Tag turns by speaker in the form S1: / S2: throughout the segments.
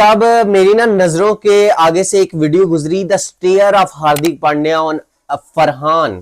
S1: तब मेरी ना नजरों के आगे से एक वीडियो गुजरी, the stare of Hardik Pandya on Farhan.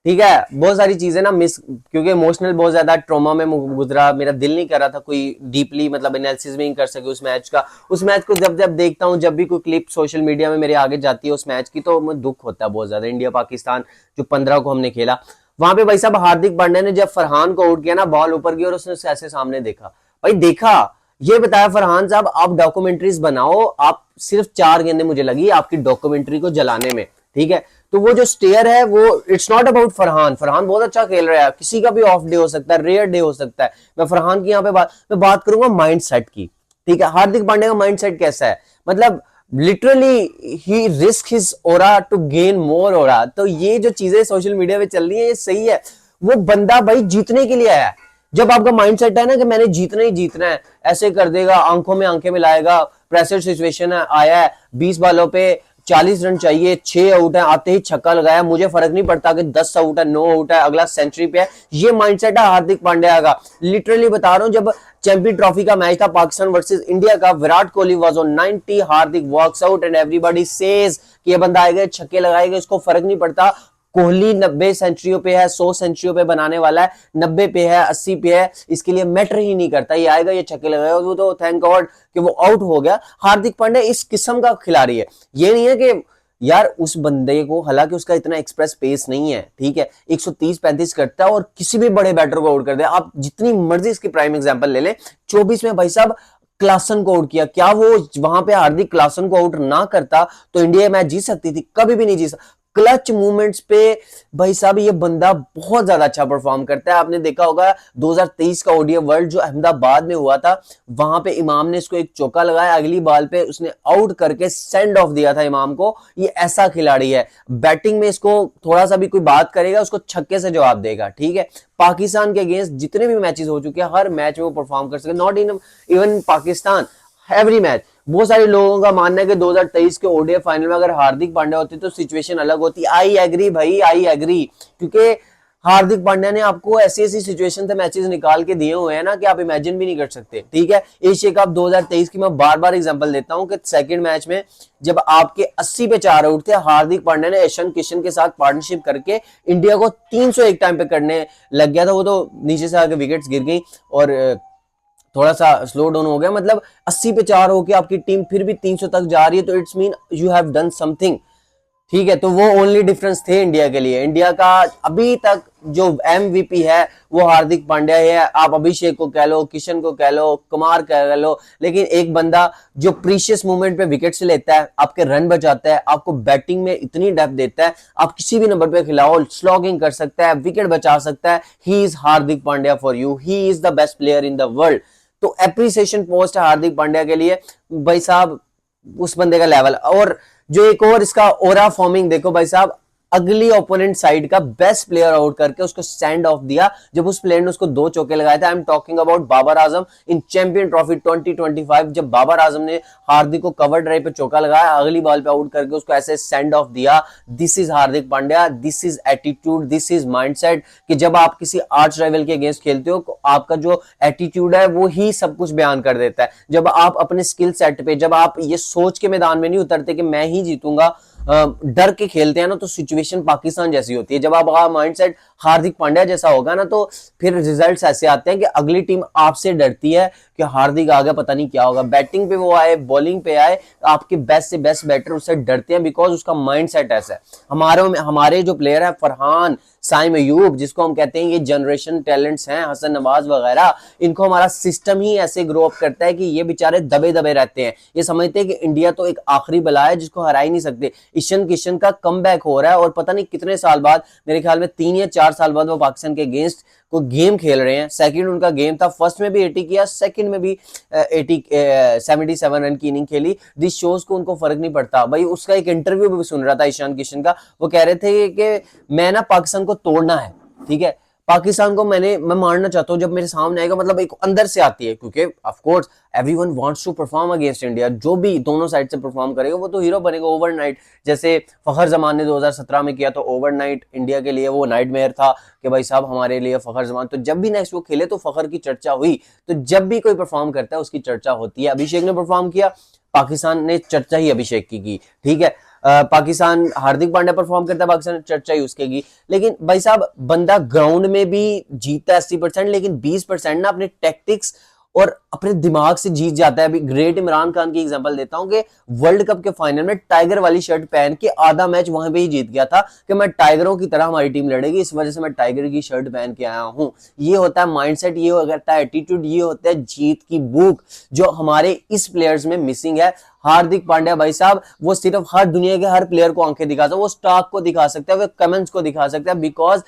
S1: ठीक है, बहुत सारी चीजें ना मिस, क्योंकि इमोशनल बहुत ज्यादा ट्रॉमा में गुजरा, मेरा दिल नहीं कर रहा था कोई डीपली मतलब एनालिसिस भी नहीं कर सके उस मैच का। उस मैच को जब जब देखता हूँ, जब भी कोई क्लिप सोशल मीडिया में मेरे आगे जाती है उस मैच की, तो मुझे दुख होता है बहुत ज्यादा। इंडिया पाकिस्तान जो 15 को हमने खेला, वहां पे भाई साहब हार्दिक पांड्या ने जब फरहान को आउट किया ना, बॉल ऊपर गई और उसने ऐसे सामने देखा, भाई देखा, ये बताया फरहान साहब आप डॉक्यूमेंट्रीज बनाओ, आप सिर्फ 4 गेंदें मुझे लगी आपकी डॉक्यूमेंट्री को जलाने में। ठीक है, तो वो जो स्टेयर है वो it's not about Farhan. Farhan बहुत अच्छा खेल रहा है, किसी का भी ऑफ डे हो सकता है, रेयर डे हो सकता है। मैं फरहान की यहाँ पे बात करूंगा माइंड सेट की। ठीक है, हार्दिक पांड्या का माइंड सेट कैसा है, मतलब लिटरली ही risk his aura to gain more aura. तो ये जो चीजें सोशल मीडिया पे चल रही है ये सही है। वो बंदा भाई जीतने के लिए आया है। जब आपका माइंड सेट है ना कि मैंने जीतना ही जीतना है, ऐसे कर देगा, आंखों में आंखें मिलाएगा, प्रेशर सिचुएशन है, आया है 20 बालों पे 40 रन चाहिए, 6 आउट है, आते ही छक्का लगाया, मुझे फर्क नहीं पड़ता कि 10 आउट है 9 आउट है, अगला सेंचुरी पे है। ये माइंडसेट है हार्दिक पांड्या का। लिटरली बता रहा हूं, जब चैंपियन ट्रॉफी का मैच था पाकिस्तान वर्सेस इंडिया का, Virat Kohli was on 90, Hardik walks out and everybody says कि ये बंदा आएगा छक्के लगाएगा, इसको फर्क नहीं पड़ता। कोहली 90 सेंचुरियों पे है, 100 सेंचुरियों पे बनाने वाला है, 90 पे है, 80 पे है, इसके लिए मैटर ही नहीं करता, ये आएगा ये छक्के लगाएगा। वो तो थैंक गॉड कि वो आउट हो गया। हार्दिक पांड्या इस किस्म का खिलाड़ी है। ये नहीं है कि यार उस बंदे को, हालांकि उसका इतना एक्सप्रेस पेस नहीं है, ठीक है, 130-35 करता है और किसी भी बड़े बैटर को आउट कर दे। आप जितनी मर्जी इसकी प्राइम एग्जांपल ले लें, 24 में भाई साहब क्लासन को आउट किया। क्या वो वहां पे हार्दिक क्लासन को आउट ना करता तो इंडिया मैच जीत सकती थी? कभी भी नहीं जीत सकती। क्लच मूवमेंट्स पे भाई साहब ये बंदा बहुत ज्यादा अच्छा परफॉर्म करता है। आपने देखा होगा 2023 का ओडीआई वर्ल्ड जो अहमदाबाद में हुआ था, वहां पे इमाम ने इसको एक चौका लगाया, अगली बॉल पे उसने आउट करके सेंड ऑफ दिया था इमाम को। ये ऐसा खिलाड़ी है, बैटिंग में इसको थोड़ा सा भी कोई बात करेगा उसको छक्के से जवाब देगा। ठीक है, पाकिस्तान के अगेंस्ट जितने भी मैचेस हो चुके हैं, हर मैच में वो परफॉर्म कर सके, not in even Pakistan, every match. बहुत सारे लोगों का मानना है कि 2023 के ओडीआई फाइनल में अगर हार्दिक पांड्या होते तो सिचुएशन अलग होती। आई एग्री भाई, आई एग्री, क्योंकि हार्दिक पांड्या ने आपको ऐसी ऐसी सिचुएशन से मैचेस निकाल के दिए हुए हैं ना कि आप इमेजिन भी नहीं कर सकते। ठीक है, एशिया कप 2023 की मैं बार बार एग्जांपल देता हूं कि सेकंड मैच में जब आपके 80 पे 4 आउट थे, हार्दिक पांड्या ने ईशान किशन के साथ पार्टनरशिप करके इंडिया को 301 टाइम पे करने लग गया था। वो तो नीचे से आके विकेट्स गिर गई और थोड़ा सा स्लो डाउन हो गया, मतलब 80 पे 4 होके आपकी टीम फिर भी 300 तक जा रही है, तो it's mean you have done something. ठीक है, तो वो ओनली डिफरेंस थे इंडिया के लिए। इंडिया का अभी तक जो एमवीपी है वो हार्दिक पांड्या है। आप अभिषेक को कह लो, किशन को कह लो, कुमार कह लो, लेकिन एक बंदा जो प्रीशियस मोमेंट पे विकेट से लेता है, आपके रन बचाता है, आपको बैटिंग में इतनी डेप्थ देता है, आप किसी भी नंबर पे खिलाओ, स्लॉगिंग कर सकता है, विकेट बचा सकता है। He is Hardik Pandya for you, he is the best player in the world. तो एप्रिसिएशन पोस्ट है हार्दिक पांड्या के लिए भाई साहब, उस बंदे का लेवल। और जो एक और इसका ओरा फॉर्मिंग देखो भाई साहब, अगली ओपोनेंट साइड का बेस्ट प्लेयर आउट करके उसको सेंड ऑफ दिया जब उस प्लेयर ने उसको 2 चौके लगाए थे। I am talking about Babar Azam in Champion Trophy 2025, जब बाबर आजम ने हार्दिक को कवर ड्राइव पे चौका लगाया, अगली बॉल पे आउट करके उसको ऐसे सेंड ऑफ दिया। This is Hardik Pandya, this is attitude, this is mindset, कि जब आप किसी आर्च राइवल के अगेंस्ट खेलते हो, आपका जो एटीट्यूड है वो ही सब कुछ बयान कर देता है। जब आप अपने स्किल सेट पे, जब आप ये सोच के मैदान में नहीं उतरते कि मैं ही जीतूंगा, डर के खेलते हैं ना, तो सिचुएशन पाकिस्तान जैसी होती है। जब आपका माइंडसेट हार्दिक पांड्या जैसा होगा ना, तो फिर रिजल्ट्स ऐसे आते हैं कि अगली टीम आपसे डरती है कि हार्दिक आ गया पता नहीं क्या होगा। बैटिंग पे वो आए, बॉलिंग पे आए, आपके बेस्ट से बेस्ट बैटर उससे डरते हैं, बिकॉज उसका माइंडसेट ऐसा है। हमारे जो प्लेयर है फरहान, साइम अयूब, जिसको हम कहते हैं ये जनरेशन टैलेंट्स हैं, हसन नवाज वगैरह, इनको हमारा सिस्टम ही ऐसे ग्रो अप करता है कि ये बेचारे दबे दबे रहते हैं। ये समझते हैं कि इंडिया तो एक आखिरी बला है जिसको हरा ही नहीं सकते। ईशान किशन का कमबैक हो रहा है और पता नहीं कितने साल बाद, मेरे ख्याल में 3 या 4 साल बाद वो पाकिस्तान के अगेंस्ट को गेम खेल रहे हैं। सेकंड उनका गेम था, फर्स्ट में भी 80 किया, सेकंड में भी 77 रन की इनिंग खेली। दिस शोज को उनको फर्क नहीं पड़ता भाई। उसका एक इंटरव्यू भी सुन रहा था ईशान किशन का, वो कह रहे थे कि मैं ना पाकिस्तान को तोड़ना है, ठीक है, पाकिस्तान को मैं मारना चाहता हूँ जब मेरे सामने आएगा, मतलब एक अंदर से आती है, क्योंकि of course everyone wants to perform against India. जो भी दोनों साइड से परफॉर्म करेगा वो तो हीरो बनेगा ओवरनाइट। जैसे फखर जमान ने 2017 में किया, तो ओवरनाइट इंडिया के लिए वो नाइटमेयर था कि भाई साहब हमारे लिए फखर जमान। तो जब भी नेक्स्ट वो खेले तो फखर की चर्चा हुई। तो जब भी कोई परफॉर्म करता है उसकी चर्चा होती है। अभिषेक ने परफॉर्म किया, पाकिस्तान ने चर्चा ही अभिषेक की, ठीक है। पाकिस्तान हार्दिक पांड्या परफॉर्म करता है, पाकिस्तान ने चर्चा ही उसके की। लेकिन भाई साहब बंदा ग्राउंड में भी जीतता है 80%, लेकिन 20% ना अपने टैक्टिक्स और अपने दिमाग से जीत जाता है। अभी ग्रेट इमरान खान की एग्जांपल देता हूं कि वर्ल्ड कप के फाइनल में टाइगर वाली शर्ट पहन के आधा मैच वहां पे ही जीत गया था कि मैं टाइगरों की तरह हमारी टीम लड़ेगी, इस वजह से मैं टाइगर की शर्ट पहन के आया हूं। ये होता है माइंडसेट, ये होता है एटीट्यूड, ये होता है जीत की भूख, जो हमारे इस प्लेयर्स में मिसिंग है। हार्दिक पांड्या भाई साहब वो सिर्फ हर दुनिया के हर प्लेयर को आंखें दिखा सकता है, वो स्टॉक को दिखा सकता है, वो कमेंट्स को दिखा सकता है, बिकॉज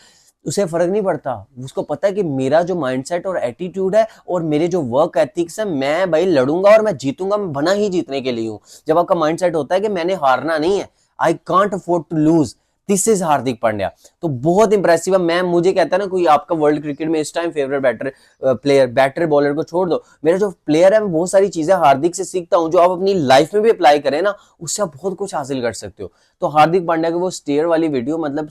S1: उसे फर्क नहीं पड़ता। उसको पता है कि मेरा जो माइंडसेट और एटीट्यूड है और मेरे जो वर्क एथिक्स है, मैं भाई लड़ूंगा और मैं जीतूंगा, मैं बना ही जीतने के लिए हूं। जब आपका माइंडसेट होता है कि मैंने हारना नहीं है, I can't afford to lose, this is Hardik Pandya. तो बहुत इंप्रेसिव है। मैं मुझे कहता है ना कोई आपका वर्ल्ड क्रिकेट में इस टाइम फेवरेट बैटर बॉलर को छोड़ दो, मेरा जो प्लेयर है मैं बहुत सारी चीजें हार्दिक से सीखता हूं, जो आप अपनी लाइफ में भी अप्लाई करें ना, उससे आप बहुत कुछ हासिल कर सकते हो। तो हार्दिक पांड्या की वो स्टेयर वाली वीडियो मतलब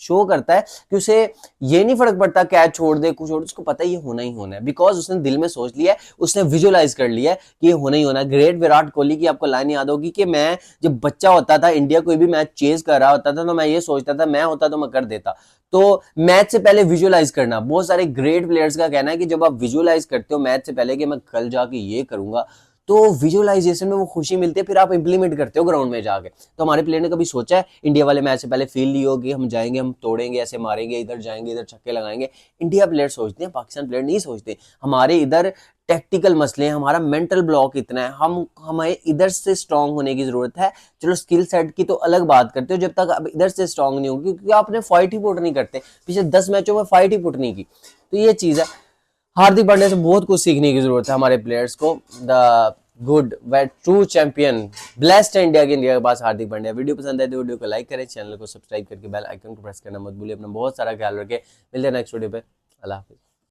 S1: शो करता है कि उसे ये नहीं फर्क पड़ता कैच छोड़ दे कुछ छोड़, उसको पता है ये होना ही होना है, बिकॉज उसने दिल में सोच लिया है, उसने विजुअलाइज कर लिया है कि ये होना ही होना है। ग्रेट विराट कोहली की आपको लाइन याद होगी कि मैं जब बच्चा होता था, इंडिया कोई भी मैच चेज कर रहा होता था, तो मैं ये सोचता था मैं होता तो मैं कर देता। तो मैच से पहले विजुअलाइज करना, बहुत सारे ग्रेट प्लेयर्स का कहना है कि जब आप विजुअलाइज करते हो मैच से पहले कि मैं कल जाके ये करूंगा, तो विजुअलाइजेशन में वो खुशी मिलती है, फिर आप इंप्लीमेंट करते हो ग्राउंड में जाके। तो हमारे प्लेयर ने कभी सोचा है इंडिया वाले मैच से पहले फील ली होगी हम जाएंगे, हम तोड़ेंगे, ऐसे मारेंगे, इधर जाएंगे, इधर छक्के लगाएंगे? इंडिया प्लेयर सोचते हैं, पाकिस्तान प्लेयर नहीं सोचते। हमारे इधर टेक्टिकल मसले हैं, हमारा मेंटल ब्लॉक इतना है, हमें इधर से स्ट्रांग होने की जरूरत है। चलो स्किल सेट की तो अलग बात करते हो, जब तक अब इधर से स्ट्रांग नहीं होगी, क्योंकि आपने फाइट ही पुट नहीं करते, पिछले 10 मैचों में फाइट ही पुट नहीं की। तो ये चीज है, हार्दिक पांड्या से बहुत कुछ सीखने की जरूरत है हमारे प्लेयर्स को। The good way true champion blessed है इंडिया के पास हार्दिक पांड्या। वीडियो पसंद आए तो वीडियो को लाइक करें, चैनल को सब्सक्राइब करके बेल आइकन को प्रेस करना मत भूलिए। अपना बहुत सारा ख्याल रखें। मिलते हैं नेक्स्ट वीडियो पे। अल्लाह हाफिज।